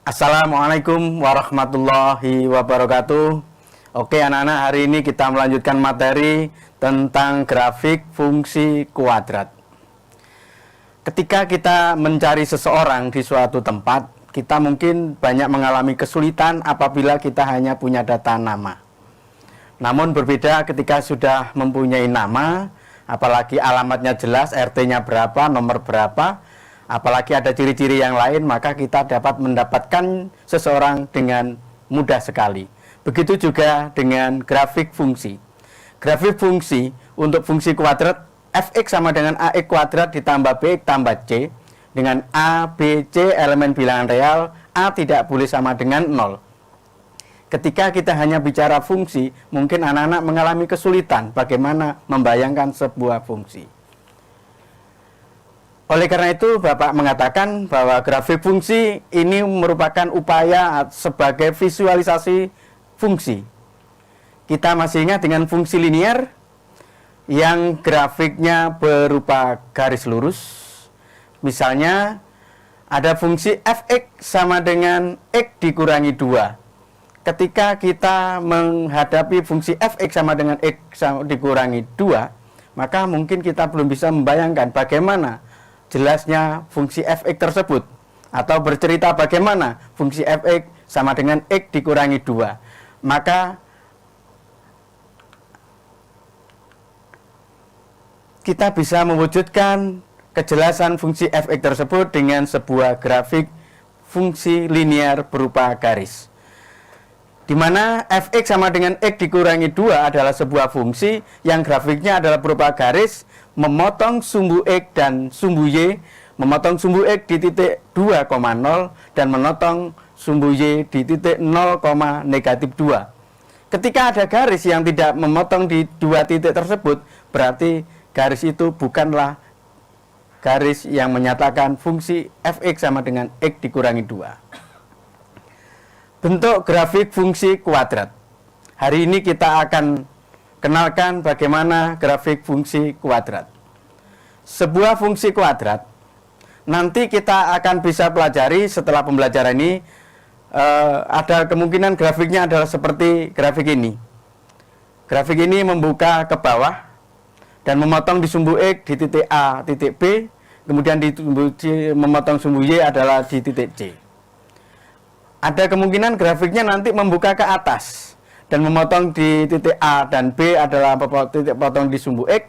Assalamualaikum warahmatullahi wabarakatuh. Oke anak-anak, hari ini kita melanjutkan materi tentang grafik fungsi kuadrat. Ketika kita mencari seseorang di suatu tempat, kita mungkin banyak mengalami kesulitan apabila kita hanya punya data nama. Namun berbeda ketika sudah mempunyai nama, apalagi alamatnya jelas, RT-nya berapa, nomor berapa, apalagi ada ciri-ciri yang lain, maka kita dapat mendapatkan seseorang dengan mudah sekali. Begitu juga dengan grafik fungsi. Grafik fungsi untuk fungsi kuadrat fx sama dengan ax kuadrat ditambah bx tambah c, dengan a, b, c elemen bilangan real, a tidak boleh sama dengan 0. Ketika kita hanya bicara fungsi, mungkin anak-anak mengalami kesulitan bagaimana membayangkan sebuah fungsi. Oleh karena itu, Bapak mengatakan bahwa grafik fungsi ini merupakan upaya sebagai visualisasi fungsi. Kita masih ingat dengan fungsi linear yang grafiknya berupa garis lurus. Misalnya, ada fungsi fx sama dengan x dikurangi 2. Ketika kita menghadapi fungsi fx sama dengan x dikurangi 2, maka mungkin kita belum bisa membayangkan bagaimana jelasnya fungsi fx tersebut, atau bercerita bagaimana fungsi fx sama dengan x dikurangi 2. Maka kita bisa mewujudkan kejelasan fungsi fx tersebut dengan sebuah grafik fungsi linear berupa garis, di mana fx sama dengan x dikurangi 2 adalah sebuah fungsi yang grafiknya adalah berupa garis memotong sumbu x dan sumbu y, memotong sumbu x di titik 2,0 dan memotong sumbu y di titik 0, negatif 2. Ketika ada garis yang tidak memotong di dua titik tersebut, berarti garis itu bukanlah garis yang menyatakan fungsi fx sama dengan x dikurangi 2. Bentuk grafik fungsi kuadrat. Hari ini kita akan kenalkan bagaimana grafik fungsi kuadrat. Sebuah fungsi kuadrat nanti kita akan bisa pelajari setelah pembelajaran ini. Ada kemungkinan grafiknya adalah seperti grafik ini. Grafik ini membuka ke bawah dan memotong di sumbu X di titik A, titik B, kemudian di sumbu C, memotong sumbu Y adalah di titik C. Ada kemungkinan grafiknya nanti membuka ke atas dan memotong di titik A dan B adalah titik potong di sumbu X,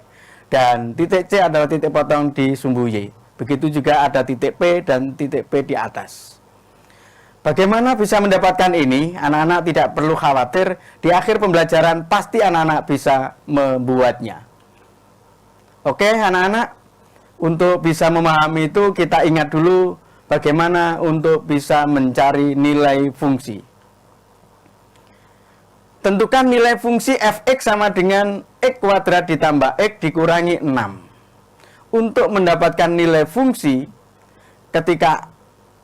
dan titik C adalah titik potong di sumbu Y. Begitu juga ada titik P dan titik P di atas. Bagaimana bisa mendapatkan ini? Anak-anak tidak perlu khawatir, di akhir pembelajaran pasti anak-anak bisa membuatnya. Oke anak-anak, untuk bisa memahami itu kita ingat dulu bagaimana untuk bisa mencari nilai fungsi. Tentukan nilai fungsi fx sama dengan x kuadrat ditambah x dikurangi 6. Untuk mendapatkan nilai fungsi ketika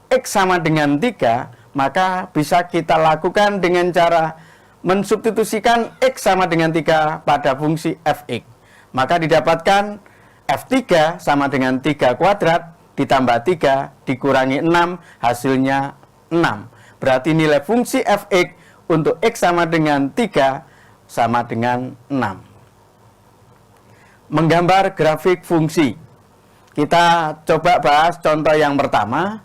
x sama dengan 3, maka bisa kita lakukan dengan cara mensubstitusikan x sama dengan 3 pada fungsi fx. Maka didapatkan f3 sama dengan 3 kuadrat ditambah 3 dikurangi 6, hasilnya 6. Berarti nilai fungsi fx untuk x sama dengan 3 sama dengan 6. Menggambar grafik fungsi. Kita coba bahas contoh yang pertama.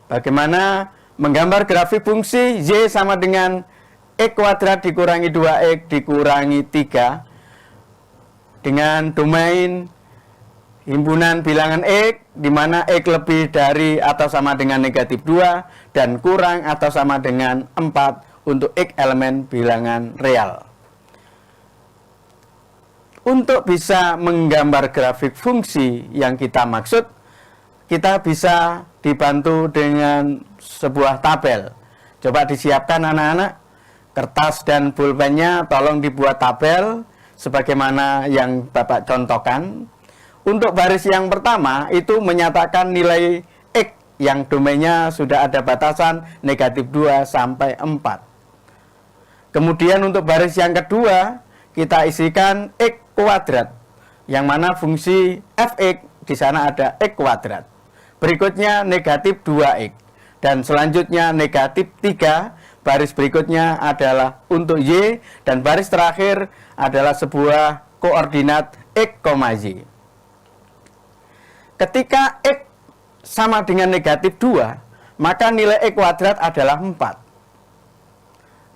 Bagaimana menggambar grafik fungsi y sama dengan x kuadrat dikurangi 2x dikurangi 3 dengan domain himpunan bilangan x, di mana x lebih dari atau sama dengan negatif 2 dan kurang atau sama dengan 4 untuk x elemen bilangan real. Untuk bisa menggambar grafik fungsi yang kita maksud, kita bisa dibantu dengan sebuah tabel. Coba disiapkan anak-anak, kertas dan pulpennya tolong dibuat tabel sebagaimana yang Bapak contohkan. Untuk baris yang pertama itu menyatakan nilai x yang domainnya sudah ada batasan negatif 2 sampai 4. Kemudian untuk baris yang kedua kita isikan x kuadrat, yang mana fungsi fx di sana ada x kuadrat. Berikutnya negatif 2x. dan selanjutnya negatif 3, baris berikutnya adalah untuk Y, dan baris terakhir adalah sebuah koordinat X, Y. Ketika X sama dengan negatif 2, maka nilai X kuadrat adalah 4.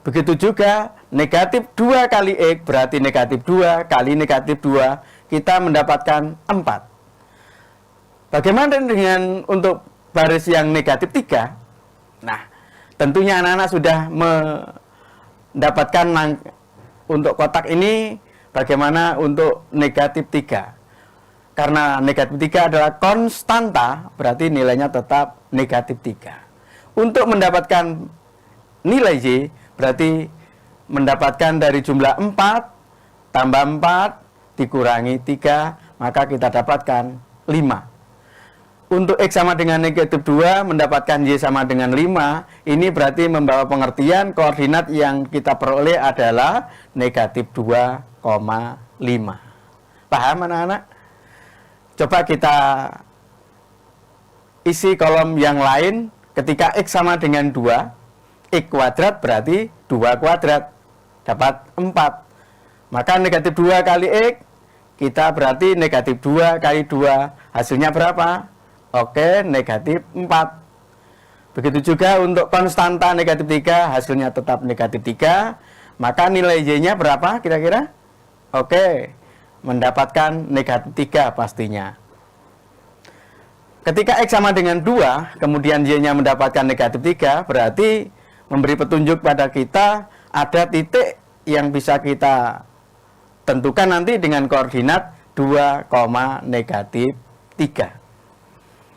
Begitu juga negatif 2 kali X berarti negatif 2 kali negatif 2, kita mendapatkan 4. Bagaimana dengan untuk baris yang negatif 3? Nah, tentunya anak-anak sudah mendapatkan untuk kotak ini bagaimana untuk negatif 3. Karena negatif 3 adalah konstanta, berarti nilainya tetap negatif 3. Untuk mendapatkan nilai Y, berarti mendapatkan dari jumlah 4 tambah 4 dikurangi 3, maka kita dapatkan 5. Untuk X sama dengan negatif 2, mendapatkan Y sama dengan 5, ini berarti membawa pengertian koordinat yang kita peroleh adalah negatif 2,5. Paham anak-anak? Coba kita isi kolom yang lain. Ketika X sama dengan 2, X kuadrat berarti 2 kuadrat, dapat 4. Maka negatif 2 kali X, kita berarti negatif 2 kali 2, hasilnya berapa? Oke, negatif 4. Begitu juga untuk konstanta negatif 3, hasilnya tetap negatif 3. Maka nilai Y-nya berapa kira-kira? Oke, mendapatkan negatif 3 pastinya. Ketika X sama dengan 2, kemudian Y-nya mendapatkan negatif 3, berarti memberi petunjuk pada kita ada titik yang bisa kita tentukan nanti dengan koordinat 2, negatif 3.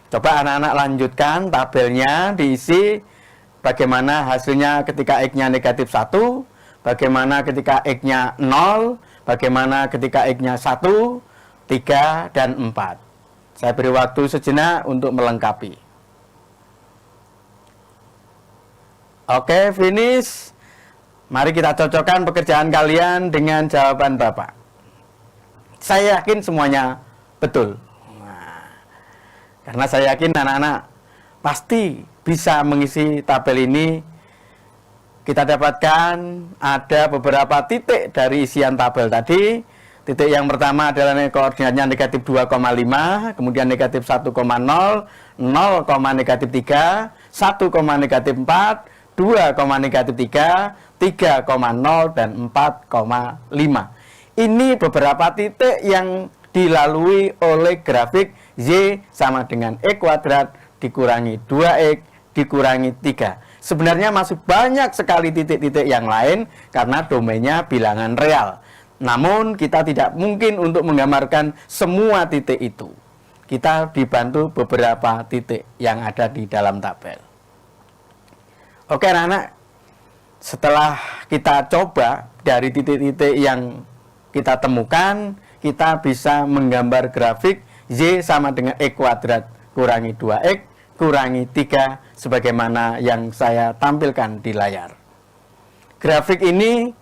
Coba anak-anak lanjutkan tabelnya, diisi bagaimana hasilnya ketika X-nya negatif 1, bagaimana ketika X-nya 0, bagaimana ketika X-nya 1, 3, dan 4. Saya beri waktu sejenak untuk melengkapi. Oke, finish. Mari kita cocokkan pekerjaan kalian dengan jawaban Bapak. Saya yakin semuanya betul. Karena saya yakin anak-anak pasti bisa mengisi tabel ini. Kita dapatkan ada beberapa titik dari isian tabel tadi. Titik yang pertama adalah koordinatnya negatif 2,5, kemudian negatif 1,0, 0, negatif 3, 1, negatif 4, 2, negatif 3, 3,0, dan 4,5. Ini beberapa titik yang dilalui oleh grafik Y sama dengan X kuadrat dikurangi 2X dikurangi 3. Sebenarnya masih banyak sekali titik-titik yang lain karena domainnya bilangan real. Namun kita tidak mungkin untuk menggambarkan semua titik itu. Kita dibantu beberapa titik yang ada di dalam tabel. Oke anak-anak, setelah kita coba dari titik-titik yang kita temukan, kita bisa menggambar grafik Y sama dengan X kuadrat kurangi 2X kurangi 3 sebagaimana yang saya tampilkan di layar. Grafik ini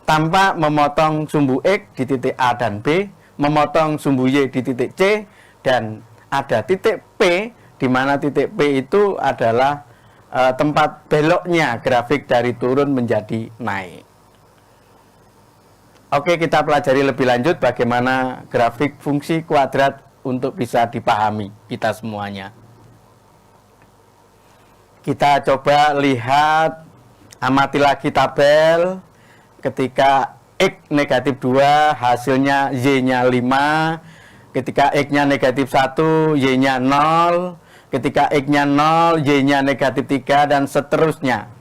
tanpa memotong sumbu X di titik A dan B, memotong sumbu Y di titik C, dan ada titik P, di mana titik P itu adalah tempat beloknya grafik dari turun menjadi naik. Oke, kita pelajari lebih lanjut bagaimana grafik fungsi kuadrat untuk bisa dipahami kita semuanya. Kita coba lihat, amati lagi tabel. Ketika X negatif 2, hasilnya Y-nya 5. Ketika X-nya negatif 1, Y-nya 0. Ketika X-nya 0, Y-nya negatif 3, dan seterusnya.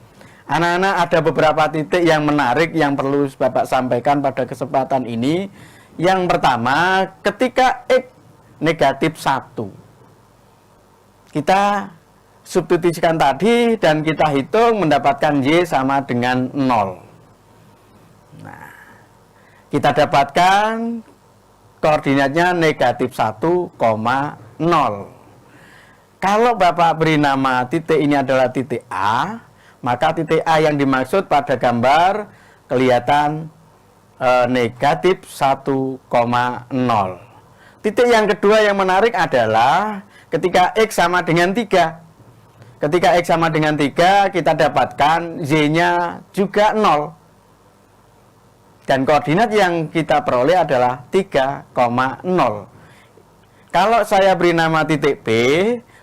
Anak-anak, ada beberapa titik yang menarik yang perlu Bapak sampaikan pada kesempatan ini. Yang pertama, ketika X negatif 1, kita substitusikan tadi dan kita hitung mendapatkan Y sama dengan 0. Nah, kita dapatkan koordinatnya negatif 1,0. Kalau Bapak beri nama titik ini adalah titik A, maka titik A yang dimaksud pada gambar kelihatan negatif 1,0. Titik yang kedua yang menarik adalah ketika X sama dengan 3. Ketika X sama dengan 3, kita dapatkan Y-nya juga 0. Dan koordinat yang kita peroleh adalah 3,0. Kalau saya beri nama titik P,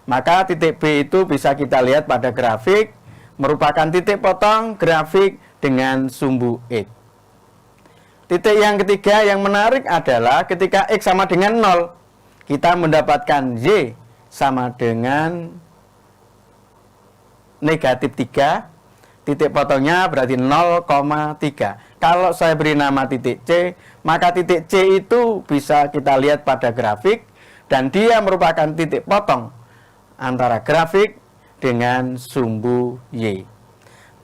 maka titik P itu bisa kita lihat pada grafik, merupakan titik potong grafik dengan sumbu X. Titik yang ketiga yang menarik adalah ketika X sama dengan 0, kita mendapatkan Y sama dengan negatif 3, titik potongnya berarti 0,3. Kalau saya beri nama titik C, maka titik C itu bisa kita lihat pada grafik, dan dia merupakan titik potong antara grafik dengan sumbu Y.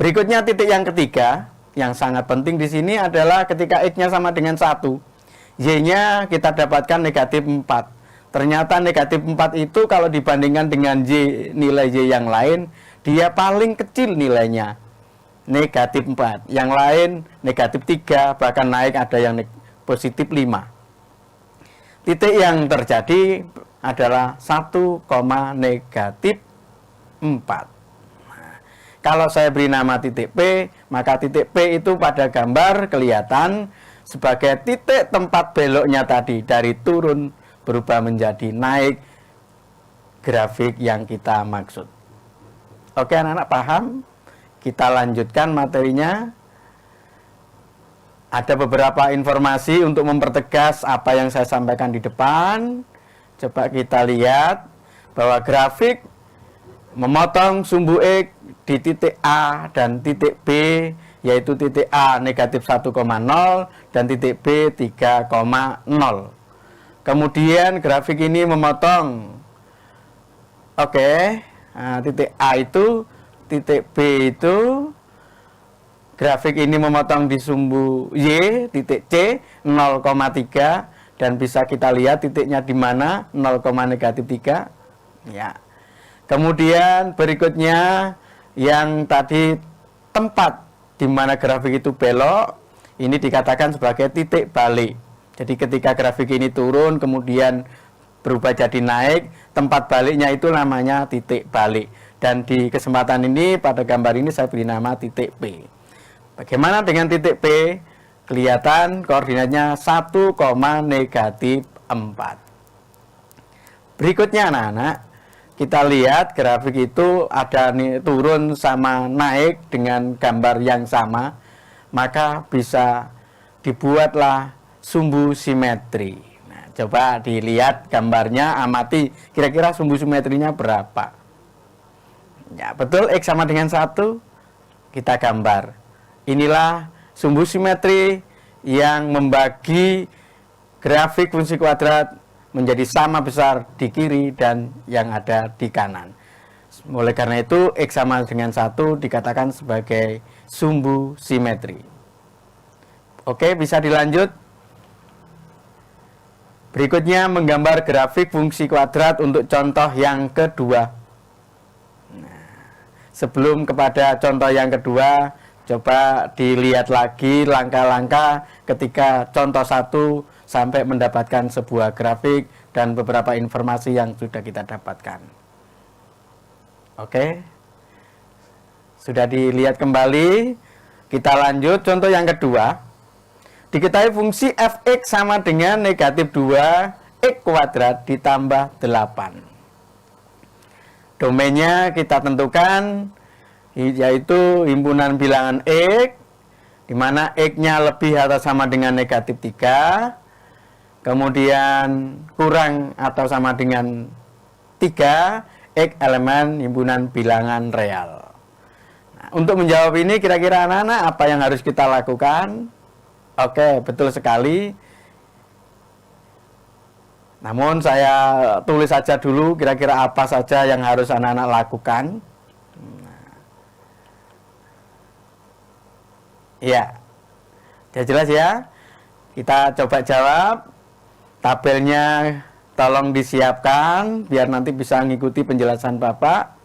Berikutnya titik yang ketiga, yang sangat penting di sini adalah ketika X-nya sama dengan 1, Y-nya kita dapatkan negatif 4. Ternyata negatif 4 itu kalau dibandingkan dengan Y, nilai Y yang lain, dia paling kecil nilainya, negatif 4. Yang lain negatif 3, bahkan naik ada yang positif 5. Titik yang terjadi adalah 1, negatif 4. Nah, kalau saya beri nama titik P, maka titik P itu pada gambar kelihatan sebagai titik tempat beloknya tadi, dari turun berubah menjadi naik, grafik yang kita maksud. Oke anak-anak, paham? Kita lanjutkan materinya. Ada beberapa informasi untuk mempertegas apa yang saya sampaikan di depan. Coba kita lihat bahwa grafik memotong sumbu X di titik A dan titik B, yaitu titik A negatif 1,0 dan titik B 3,0. Kemudian grafik ini memotong, nah, titik A itu, titik B itu, grafik ini memotong di sumbu Y, titik C 0,3, dan bisa kita lihat titiknya di mana, 0,-3. Ya. Kemudian berikutnya yang tadi tempat di mana grafik itu belok, ini dikatakan sebagai titik balik. Jadi ketika grafik ini turun kemudian berubah jadi naik, tempat baliknya itu namanya titik balik. Dan di kesempatan ini, pada gambar ini saya beri nama titik P. Bagaimana dengan titik P? Kelihatan koordinatnya 1, negatif 4. Berikutnya anak-anak, kita lihat grafik itu ada turun sama naik dengan gambar yang sama, maka bisa dibuatlah sumbu simetri. Nah, coba dilihat gambarnya, amati kira-kira sumbu simetrinya berapa. Ya, betul, X sama dengan 1, kita gambar. Inilah sumbu simetri yang membagi grafik fungsi kuadrat menjadi sama besar di kiri dan yang ada di kanan. Oleh karena itu, X sama dengan 1 dikatakan sebagai sumbu simetri. Oke, bisa dilanjut. Berikutnya menggambar grafik fungsi kuadrat untuk contoh yang kedua. Sebelum kepada contoh yang kedua, coba dilihat lagi langkah-langkah ketika contoh 1 sampai mendapatkan sebuah grafik dan beberapa informasi yang sudah kita dapatkan. Oke, sudah dilihat kembali. Kita lanjut contoh yang kedua. Diketahui fungsi fx sama dengan negatif 2 x kuadrat ditambah 8. Domainnya kita tentukan, yaitu himpunan bilangan X, di mana X-nya lebih atau sama dengan negatif 3, kemudian kurang atau sama dengan 3, X elemen himpunan bilangan real. Nah, untuk menjawab ini kira-kira anak-anak apa yang harus kita lakukan? Oke, betul sekali. Namun saya tulis saja dulu kira-kira apa saja yang harus anak-anak lakukan. Ya, sudah jelas ya. Kita coba jawab. Tabelnya tolong disiapkan biar nanti bisa mengikuti penjelasan Bapak.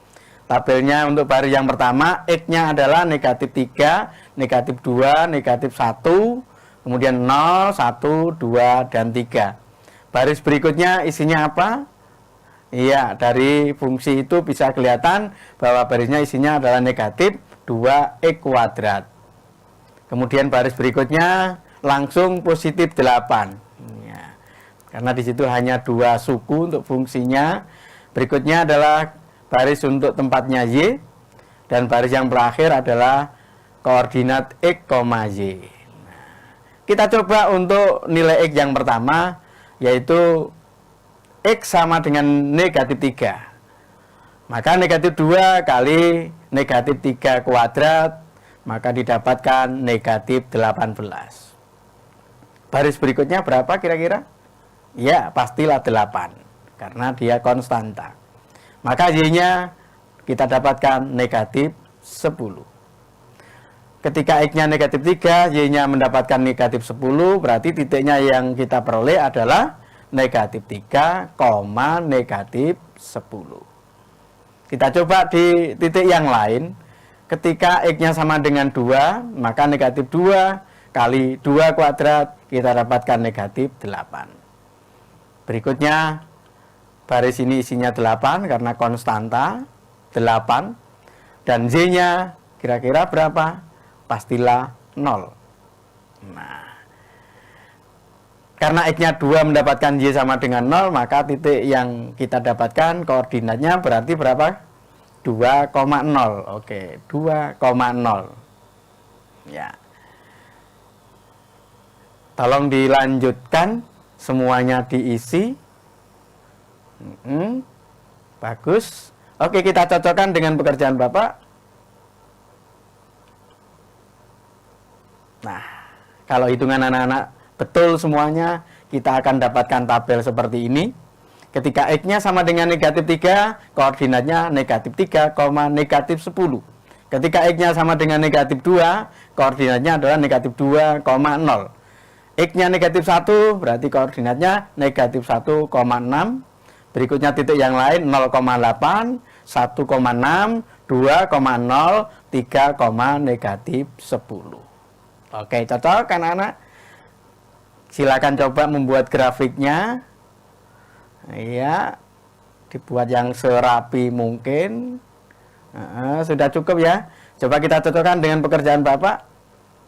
Tabelnya untuk baris yang pertama, X-nya adalah negatif 3, negatif 2, negatif 1, kemudian 0, 1, 2, dan 3. Baris berikutnya isinya apa? Iya, dari fungsi itu bisa kelihatan bahwa barisnya isinya adalah negatif 2x kuadrat. Kemudian baris berikutnya langsung positif 8. Ya, karena di situ hanya 2 suku untuk fungsinya. Berikutnya adalah baris untuk tempatnya Y. Dan baris yang terakhir adalah koordinat X, Y. Nah, kita coba untuk nilai X yang pertama, yaitu X sama dengan negatif 3. Maka negatif 2 kali negatif 3 kuadrat, maka didapatkan negatif 18. Baris berikutnya berapa kira-kira? Ya, pastilah 8, karena dia konstanta. Maka Y-nya kita dapatkan negatif 10. Ketika X-nya negatif 3, Y-nya mendapatkan negatif 10, berarti titiknya yang kita peroleh adalah negatif 3, negatif 10. Kita coba di titik yang lain. Ketika X-nya sama dengan 2, maka negatif 2 kali 2 kuadrat, kita dapatkan negatif 8. Berikutnya, baris ini isinya 8 karena konstanta 8. Dan Y-nya kira-kira berapa? Pastilah 0. Nah, karena X-nya 2 mendapatkan Y sama dengan 0, maka titik yang kita dapatkan koordinatnya berarti berapa? 2,0. Oke, 2,0. Ya. Tolong dilanjutkan, semuanya diisi. Bagus. Oke, kita cocokkan dengan pekerjaan Bapak. Nah, kalau hitungan anak-anak betul semuanya, kita akan dapatkan tabel seperti ini. Ketika X-nya sama dengan negatif 3, koordinatnya negatif 3, negatif 10. Ketika X-nya sama dengan negatif 2, koordinatnya adalah negatif 2,0. X-nya negatif 1, berarti koordinatnya negatif 1,6. Berikutnya titik yang lain 0,8, 1,6, 2,0, 3, negatif 10. Oke, cocok kan anak? Silakan coba membuat grafiknya. Ya, dibuat yang serapi mungkin. Sudah cukup ya. Coba kita cocokkan dengan pekerjaan Bapak.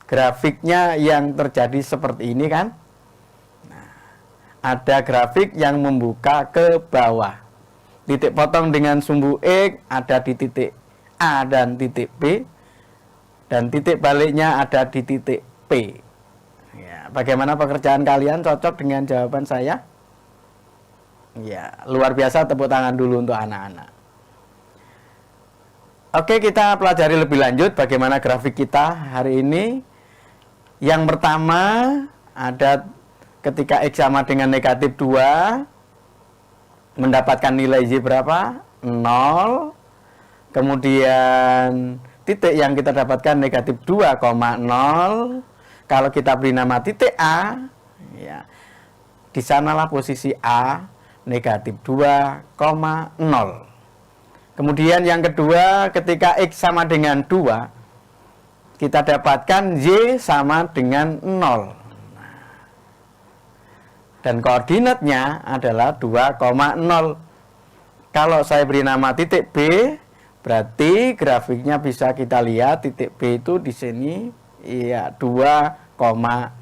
Grafiknya yang terjadi seperti ini kan. Nah, ada grafik yang membuka ke bawah. Titik potong dengan sumbu X ada di titik A dan titik B. Dan titik baliknya ada di titik P. Ya, bagaimana pekerjaan kalian, cocok dengan jawaban saya? Ya, luar biasa, tepuk tangan dulu untuk anak-anak. Oke, kita pelajari lebih lanjut bagaimana grafik kita hari ini. Yang pertama, ada ketika X sama dengan negatif 2, mendapatkan nilai Y berapa? 0. Kemudian titik yang kita dapatkan negatif 2,0. Kalau kita beri nama titik A, ya, di sanalah posisi A, negatif 2,0. Kemudian yang kedua, ketika X sama dengan 2, kita dapatkan Y sama dengan 0. Dan koordinatnya adalah 2,0. Kalau saya beri nama titik B, berarti grafiknya bisa kita lihat titik B itu di sini. Iya, 2,0.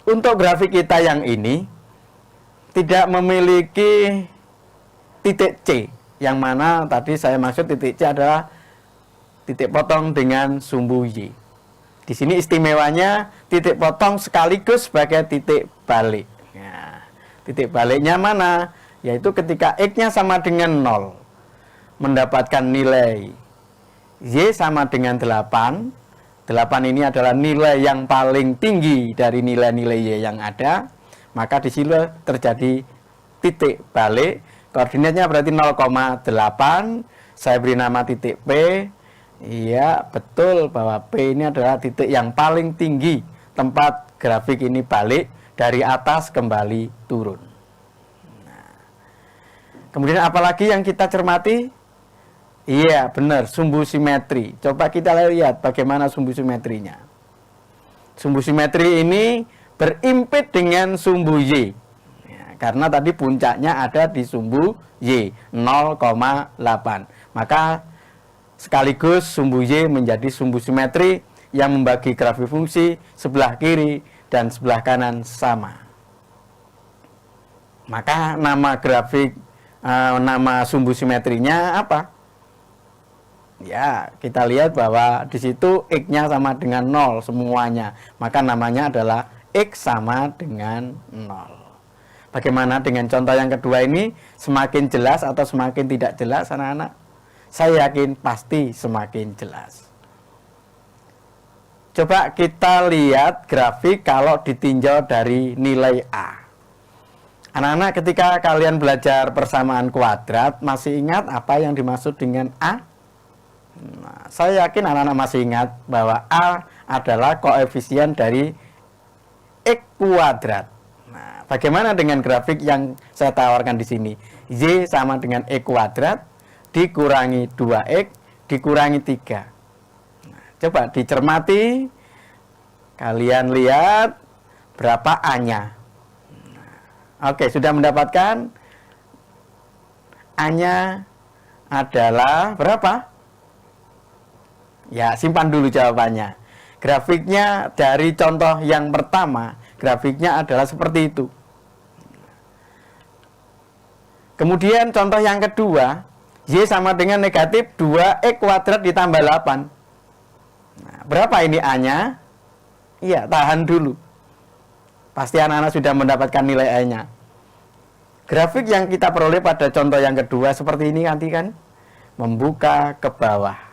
Untuk grafik kita yang ini tidak memiliki titik C, yang mana tadi saya maksud titik C adalah titik potong dengan sumbu Y. Di sini istimewanya titik potong sekaligus sebagai titik balik. Ya, titik baliknya mana? Yaitu ketika X-nya sama dengan 0, mendapatkan nilai Y sama dengan 8. 8 ini adalah nilai yang paling tinggi dari nilai-nilai Y yang ada. Maka di sini terjadi titik balik. Koordinatnya berarti 0,8. Saya beri nama titik P. Iya, betul bahwa P ini adalah titik yang paling tinggi tempat grafik ini balik dari atas kembali turun. Nah, kemudian apalagi yang kita cermati? Iya, benar, sumbu simetri. Coba kita lihat bagaimana sumbu simetrinya. Sumbu simetri ini berimpit dengan sumbu Y. Ya, karena tadi puncaknya ada di sumbu Y 0,8. Maka sekaligus sumbu Y menjadi sumbu simetri yang membagi grafik fungsi sebelah kiri dan sebelah kanan sama. Maka nama grafik, nama sumbu simetrinya apa? Ya, kita lihat bahwa di situ X-nya sama dengan 0 semuanya. Maka namanya adalah X sama dengan 0. Bagaimana dengan contoh yang kedua ini? Semakin jelas atau semakin tidak jelas anak-anak? Saya yakin pasti semakin jelas. Coba kita lihat grafik kalau ditinjau dari nilai A. Anak-anak, ketika kalian belajar persamaan kuadrat, masih ingat apa yang dimaksud dengan A? Nah, saya yakin anak-anak masih ingat bahwa A adalah koefisien dari X kuadrat. Nah, bagaimana dengan grafik yang saya tawarkan di sini? Y sama dengan X kuadrat dikurangi 2X dikurangi 3. Nah, coba dicermati. Kalian lihat berapa A-nya. Nah, oke, sudah mendapatkan? A-nya adalah berapa? Ya, simpan dulu jawabannya. Grafiknya dari contoh yang pertama, grafiknya adalah seperti itu. Kemudian contoh yang kedua, Y sama dengan negatif 2X kuadrat ditambah 8. Nah, berapa ini A-nya? Iya, tahan dulu. Pasti anak-anak sudah mendapatkan nilai A-nya. Grafik yang kita peroleh pada contoh yang kedua seperti ini nanti kan, membuka ke bawah.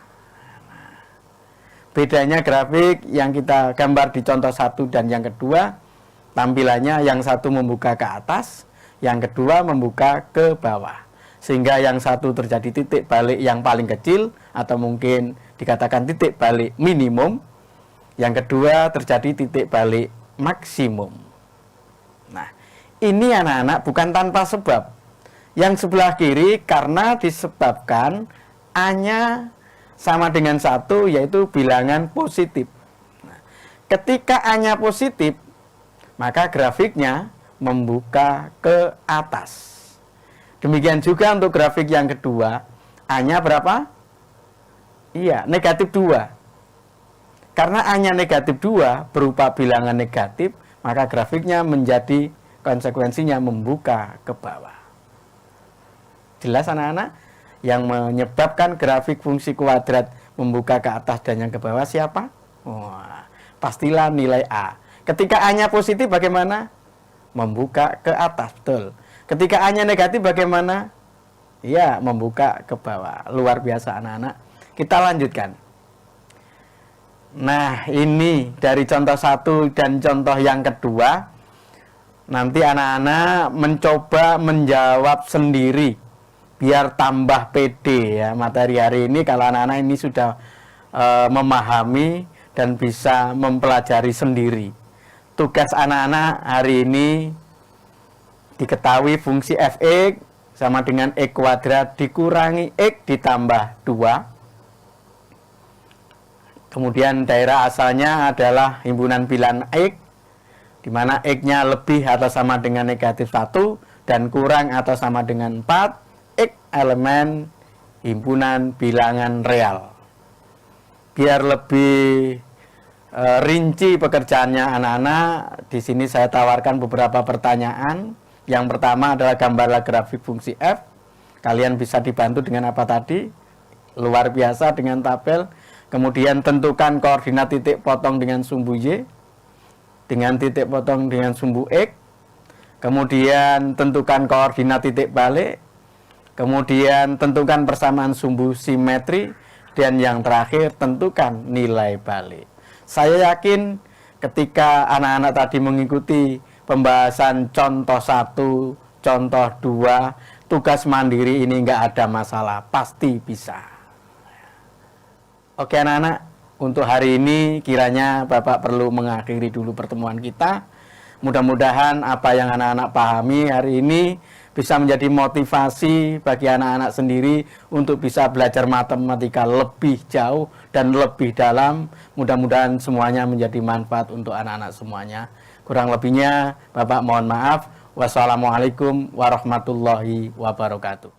Bedanya grafik yang kita gambar di contoh satu dan yang kedua, tampilannya yang satu membuka ke atas, yang kedua membuka ke bawah. Sehingga yang satu terjadi titik balik yang paling kecil, atau mungkin dikatakan titik balik minimum. Yang kedua terjadi titik balik maksimum. Nah, ini anak-anak bukan tanpa sebab. Yang sebelah kiri karena disebabkan A-nya sama dengan 1, yaitu bilangan positif. Nah, ketika A-nya positif, maka grafiknya membuka ke atas. Demikian juga untuk grafik yang kedua, A-nya berapa? Iya, negatif 2. Karena A-nya negatif 2 berupa bilangan negatif, maka grafiknya menjadi konsekuensinya membuka ke bawah. Jelas anak-anak? Yang menyebabkan grafik fungsi kuadrat membuka ke atas dan yang ke bawah siapa? Wah, pastilah nilai A. Ketika A-nya positif bagaimana? Membuka ke atas, betul. Ketika A-nya negatif bagaimana? Iya, membuka ke bawah. Luar biasa anak-anak. Kita lanjutkan. Nah, ini dari contoh satu dan contoh yang kedua. Nanti anak-anak mencoba menjawab sendiri biar tambah pede ya. Materi hari ini kalau anak-anak ini sudah memahami dan bisa mempelajari sendiri. Tugas anak-anak hari ini diketahui fungsi fx sama dengan x kuadrat dikurangi x ditambah 2. Kemudian daerah asalnya adalah himpunan bilangan x, di mana x-nya lebih atau sama dengan negatif 1 dan kurang atau sama dengan 4. X elemen himpunan bilangan real. Biar lebih rinci pekerjaannya anak-anak, di sini saya tawarkan beberapa pertanyaan. Yang pertama adalah gambarlah grafik fungsi f. Kalian bisa dibantu dengan apa tadi? Luar biasa dengan tabel. Kemudian tentukan koordinat titik potong dengan sumbu y, dengan titik potong dengan sumbu x. Kemudian tentukan koordinat titik balik. Kemudian tentukan persamaan sumbu simetri, dan yang terakhir tentukan nilai balik. Saya yakin ketika anak-anak tadi mengikuti pembahasan contoh 1, contoh 2, tugas mandiri ini nggak ada masalah, pasti bisa. Oke anak-anak, untuk hari ini kiranya Bapak perlu mengakhiri dulu pertemuan kita. Mudah-mudahan apa yang anak-anak pahami hari ini bisa menjadi motivasi bagi anak-anak sendiri untuk bisa belajar matematika lebih jauh dan lebih dalam. Mudah-mudahan semuanya menjadi manfaat untuk anak-anak semuanya. Kurang lebihnya Bapak mohon maaf. Wassalamualaikum warahmatullahi wabarakatuh.